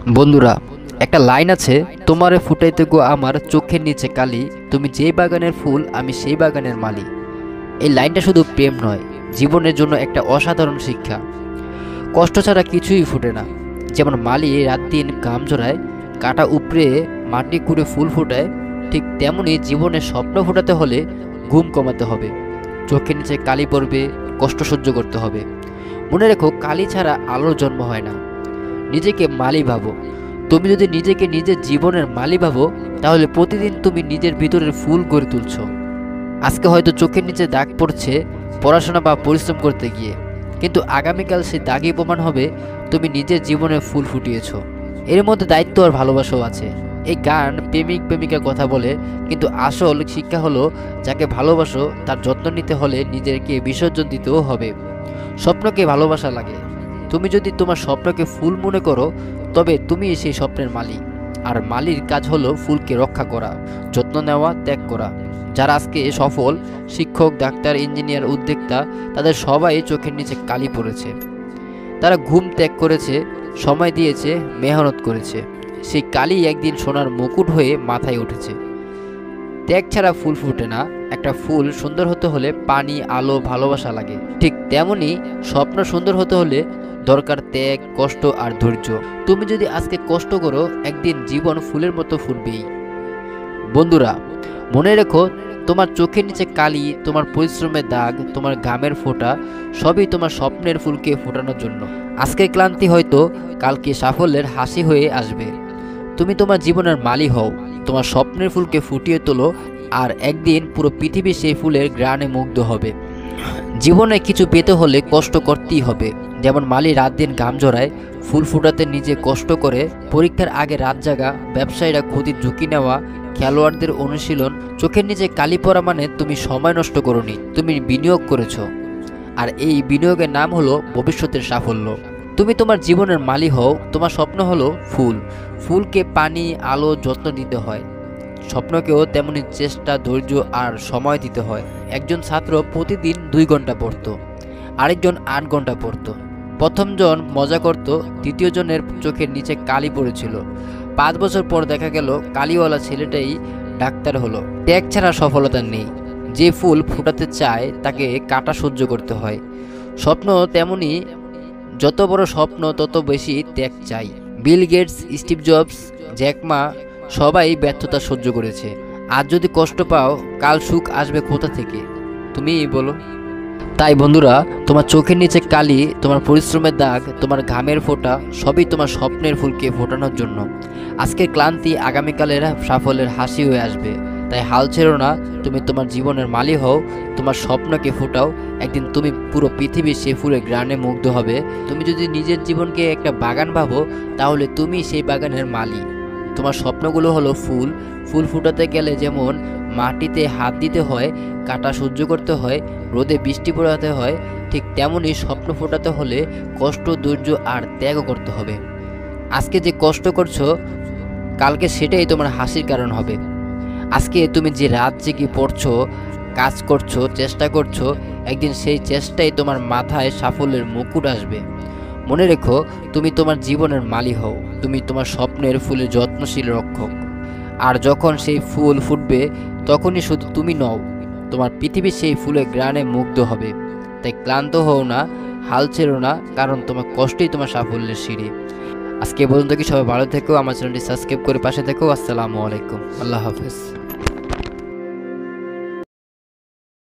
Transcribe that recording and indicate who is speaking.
Speaker 1: বন্ধুরা, একটা লাইন আছে, তোমারে ফুটাইতে গো আমার চোখের নিচে কালি, তুমি যেই বাগানের ফুল আমি সেই বাগানের মালি। এই লাইনটা শুধু প্রেম নয়, জীবনের জন্য একটা অসাধারণ শিক্ষা। কষ্ট ছাড়া কিছুই ফুটে না। যেমন মালি রাত দিন ঘাম জড়ায়, কাটা উপড়ে মাটি কুড়ে ফুল ফোটায়, ঠিক তেমনি জীবনের স্বপ্ন ফোটাতে হলে ঘুম কমাতে হবে, চোখের নিচে কালি পড়বে, কষ্ট সহ্য করতে হবে। মনে রেখো, কালি ছাড়া আলোর জন্ম হয় না। নিজেকে মালি ভাবো। তুমি যদি নিজেকে নিজের জীবনের মালি ভাবো, তাহলে প্রতিদিন তুমি নিজের ভিতরের ফুল গড়ে তুলছো। আজকে হয়তো চোখের নিচে দাগ পড়ছে পড়াশোনা বা পরিশ্রম করতে গিয়ে, কিন্তু আগামীকাল সেই দাগই প্রমাণ হবে তুমি নিজের জীবনে ফুল ফুটিয়েছো। এর মধ্যে দায়িত্ব আর ভালোবাসাও আছে। এই গান প্রেমিক প্রেমিকার কথা বলে, কিন্তু আসল শিক্ষা হলো, যাকে ভালোবাসো তার যত্ন নিতে হলে নিজেকে বিসর্জন দিতেও হবে। স্বপ্নকে ভালোবাসা লাগে। তুমি যদি তোমার স্বপ্নকে ফুল মনে করো, তবে তুমি সেই স্বপ্নের মালি। আর মালির কাজ হলো ফুলকে রক্ষা করা, যত্ন নেওয়া, ত্যাগ করা। যারা আজকে সফল শিক্ষক, ডাক্তার, ইঞ্জিনিয়ার, উদ্যোক্তা, তাদের সবাই চোখের নিচে কালি পড়েছে। তারা ঘুম ত্যাগ করেছে, সময় দিয়েছে, মেহনত করেছে। সেই কালি একদিন সোনার মুকুট হয়ে মাথায় উঠেছে। ত্যাগ ছাড়া ফুল ফুটে না। একটা ফুল সুন্দর হতে হলে পানি, আলো, ভালোবাসা লাগে। ঠিক তেমনি স্বপ্ন সুন্দর হতে হলে দরকার ত্যাগ, কষ্ট আর ধৈর্য। তুমি যদি আজকে কষ্ট করো, একদিন জীবন ফুলের মতো ফুটবেই। বন্ধুরা, মনে রেখো, তোমার চোখের নিচে কালি, তোমার পরিশ্রমের দাগ, তোমার ঘামের ফোঁটা, সবই তোমার স্বপ্নের ফুলকে ফোটানোর জন্য। আজকের ক্লান্তি হয়তো কালকে সাফল্যের হাসি হয়ে আসবে। তুমি তোমার জীবনের মালি হও, তোমার স্বপ্নের ফুলকে ফুটিয়ে তোলো, আর একদিন পুরো পৃথিবী সেই ফুলের ঘ্রাণে মুগ্ধ হবে। জীবনে কিছু পেতে হলে কষ্ট করতেই হবে। যেমন মালি রাত দিন ঘাম জড়ায়, ফুল ফুটাতে নিজে কষ্ট করে, পরীক্ষার আগে রাত জাগা, ব্যবসায়ীরা ক্ষতির ঝুঁকি নেওয়া, খেলোয়াড়দের অনুশীলন। চোখের নিচে কালি পড়া মানে তুমি সময় নষ্ট করোনি, তুমি বিনিয়োগ করেছ। আর এই বিনিয়োগের নাম হলো ভবিষ্যতের সাফল্য। তুমি তোমার জীবনের মালি হও। তোমার স্বপ্ন হলো ফুল। ফুলকে পানি, আলো, যত্ন দিতে হয়। স্বপ্নকেও তেমনি চেষ্টা, ধৈর্য আর সময় দিতে হয়। একজন ছাত্র প্রতিদিন 2 ঘন্টা পড়তো, আরেকজন 8 ঘন্টা পড়তো। প্রথমজন মজা করত, দ্বিতীয়জনের চোখের নিচে কালি পড়েছিল। 5 বছর পর দেখা গেল কালিওয়ালা ছেলেটাই ডাক্তার হলো। ত্যাগ ছাড়া সফলতা নেই। যে ফুল ফুটাতে চায় তাকে কাটা সহ্য করতে হয়। স্বপ্ন তেমনি, যত বড় স্বপ্ন তত বেশি ত্যাগ চাই। Bill Gates, Steve Jobs, Jack Ma সবাই ব্যর্থতা সহ্য করেছে। আজ যদি কষ্ট পাও, কাল সুখ আসবে কোথা থেকে? তুমিই বলো। তাই বন্ধুরা, তোমার চোখের নিচে কালি, তোমার পরিশ্রমের দাগ, তোমার ঘামের ফোঁটা, সবই তোমার স্বপ্নের ফুলকে ফোটানোর জন্য। আজকের ক্লান্তি আগামীকালের সাফল্যের হাসি হয়ে আসবে। তাই হাল ছেড়ো না। তুমি তোমার জীবনের মালি হও, তোমার স্বপ্নকে ফোটাও। একদিন তুমি পুরো পৃথিবী সে ফুলের ঘ্রাণে মুগ্ধ হবে। তুমি যদি নিজের জীবনকে একটা বাগান ভাবো, তাহলে তুমি সেই বাগানের মালি। তোমার স্বপ্নগুলো হলো ফুল। ফুল ফুটাতে গেলে যেমন মাটিতে হাত দিতে হয়, কাটা সহ্য করতে হয়, রোদে বৃষ্টি পড়াতে হয়, ঠিক তেমনই স্বপ্ন ফোটাতে হলে কষ্ট, ধৈর্য আর ত্যাগও করতে হবে। আজকে যে কষ্ট করছো, কালকে সেটাই তোমার হাসির কারণ হবে। আজকে তুমি যে রাত জেগে পড়ছো, কাজ করছো, চেষ্টা করছো, একদিন সেই চেষ্টাই তোমার মাথায় সাফল্যের মুকুট আসবে। মনে রেখো, তুমি তোমার জীবনের মালি হও। তুমি তোমার স্বপ্নের ফুলের যত্নশীল রক্ষক। আর যখন সেই ফুল ফুটবে, তখনই শুধু তুমি নও, তোমার পৃথিবী সেই ফুলের ঘ্রাণে মুগ্ধ হবে। তাই ক্লান্ত হও না, হাল ছেড়ো না, কারণ তোমার কষ্টই তোমার সাফল্যের সিঁড়ি। আজকে পর্যন্ত কি সবাই ভালো থেকো, আমার চ্যানেলটি সাবস্ক্রাইব করে পাশে থেকো। আসসালামু আলাইকুম, আল্লাহ হাফেজ।